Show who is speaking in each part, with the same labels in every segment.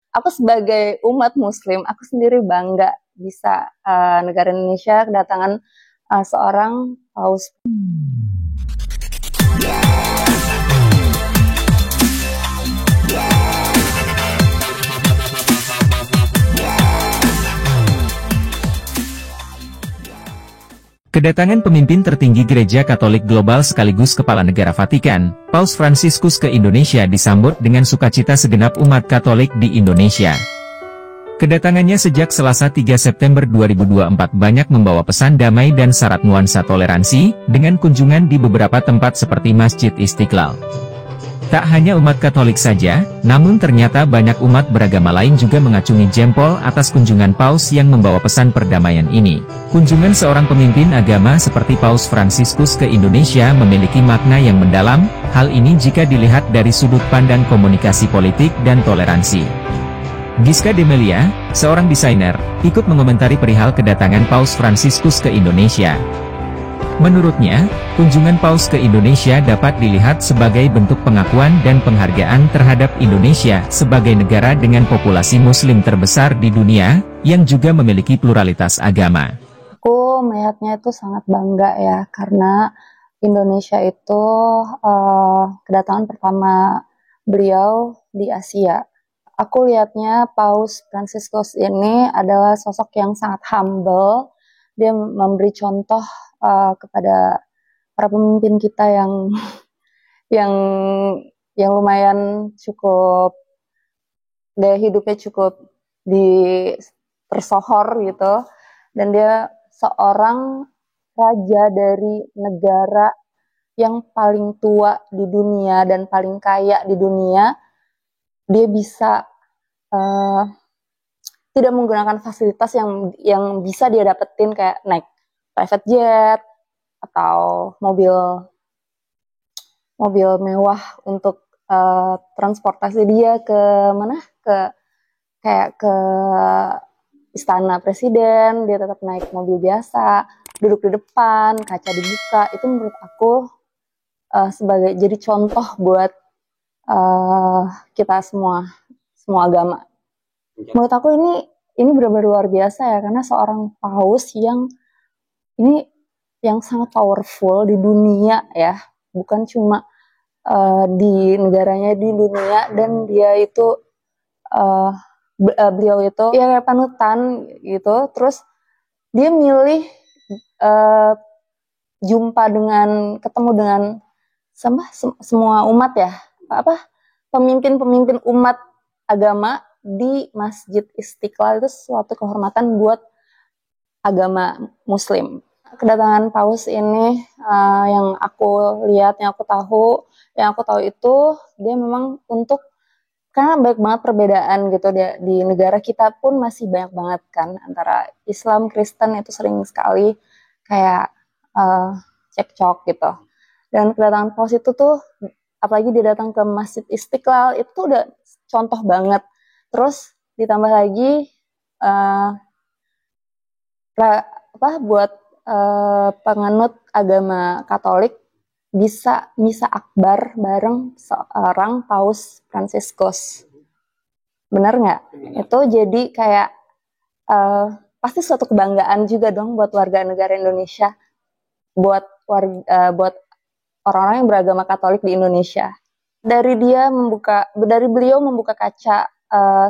Speaker 1: aku sebagai umat Muslim, aku sendiri bangga bisa negara Indonesia kedatangan seorang paus.
Speaker 2: Kedatangan pemimpin tertinggi Gereja Katolik Global sekaligus Kepala Negara Vatikan, Paus Fransiskus ke Indonesia disambut dengan sukacita segenap umat Katolik di Indonesia. Kedatangannya sejak Selasa 3 September 2024 banyak membawa pesan damai dan syarat nuansa toleransi, dengan kunjungan di beberapa tempat seperti Masjid Istiqlal. Tak hanya umat Katolik saja, namun ternyata banyak umat beragama lain juga mengacungi jempol atas kunjungan Paus yang membawa pesan perdamaian ini. Kunjungan seorang pemimpin agama seperti Paus Fransiskus ke Indonesia memiliki makna yang mendalam, hal ini jika dilihat dari sudut pandang komunikasi politik dan toleransi. Giska Demelia, seorang desainer, ikut mengomentari perihal kedatangan Paus Fransiskus ke Indonesia. Menurutnya, kunjungan Paus ke Indonesia dapat dilihat sebagai bentuk pengakuan dan penghargaan terhadap Indonesia sebagai negara dengan populasi Muslim terbesar di dunia, yang juga memiliki pluralitas agama.
Speaker 1: Aku melihatnya itu sangat bangga ya, karena Indonesia itu kedatangan pertama beliau di Asia. Aku lihatnya Paus Fransiskus ini adalah sosok yang sangat humble. Dia memberi contoh kepada para pemimpin kita yang yang lumayan cukup, gaya hidupnya cukup tersohor gitu, dan dia seorang raja dari negara yang paling tua di dunia dan paling kaya di dunia. Dia bisa tidak menggunakan fasilitas yang bisa dia dapetin, kayak naik private jet atau mobil mewah untuk transportasi dia ke mana, kayak ke istana presiden. Dia tetap naik mobil biasa, duduk di depan, kaca dibuka. Itu menurut aku sebagai jadi contoh buat kita semua agama. Menurut aku ini benar-benar luar biasa ya, karena seorang paus yang sangat powerful di dunia ya, bukan cuma di negaranya, di dunia. Dan dia itu beliau itu ya kayak panutan gitu. Terus dia milih ketemu dengan semua umat ya, pemimpin umat agama di Masjid Istiqlal. Itu suatu kehormatan buat agama Muslim. Kedatangan Paus ini yang aku lihat, yang aku tahu itu dia memang karena banyak banget perbedaan gitu di negara kita pun, masih banyak banget kan antara Islam Kristen, itu sering sekali kayak cekcok gitu. Dan kedatangan Paus itu tuh, apalagi dia datang ke Masjid Istiqlal, itu udah contoh banget. Terus ditambah lagi buat penganut agama Katolik bisa misa akbar bareng seorang Paus Fransiskus. Bener nggak? Itu jadi kayak pasti suatu kebanggaan juga dong buat warga negara Indonesia, buat orang-orang yang beragama Katolik di Indonesia. Dari beliau membuka kaca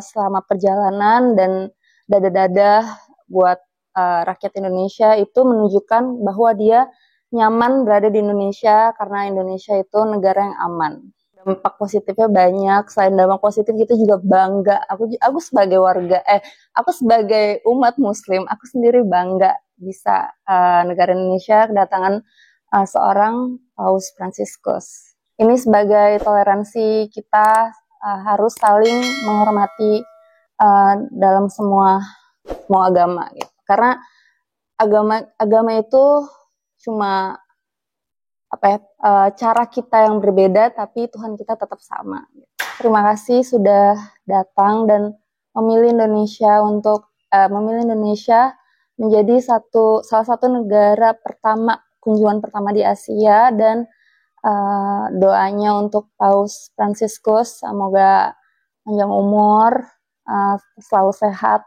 Speaker 1: selama perjalanan, dan dada-dada buat rakyat Indonesia, itu menunjukkan bahwa dia nyaman berada di Indonesia karena Indonesia itu negara yang aman. Dampak positifnya banyak. Selain dampak positif, kita juga bangga. Aku sebagai aku sebagai umat Muslim, aku sendiri bangga bisa negara Indonesia kedatangan seorang Paus Fransiskus. Ini sebagai toleransi kita harus saling menghormati dalam semua agama gitu. Karena agama itu cuma cara kita yang berbeda, tapi Tuhan kita tetap sama. Terima kasih sudah datang dan memilih Indonesia menjadi salah satu negara kunjungan pertama di Asia. Dan doanya untuk Paus Fransiskus, semoga panjang umur, selalu sehat,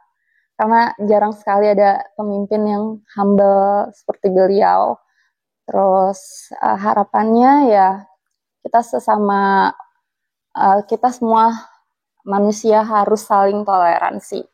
Speaker 1: karena jarang sekali ada pemimpin yang humble seperti beliau. Terus harapannya ya kita semua manusia harus saling toleransi.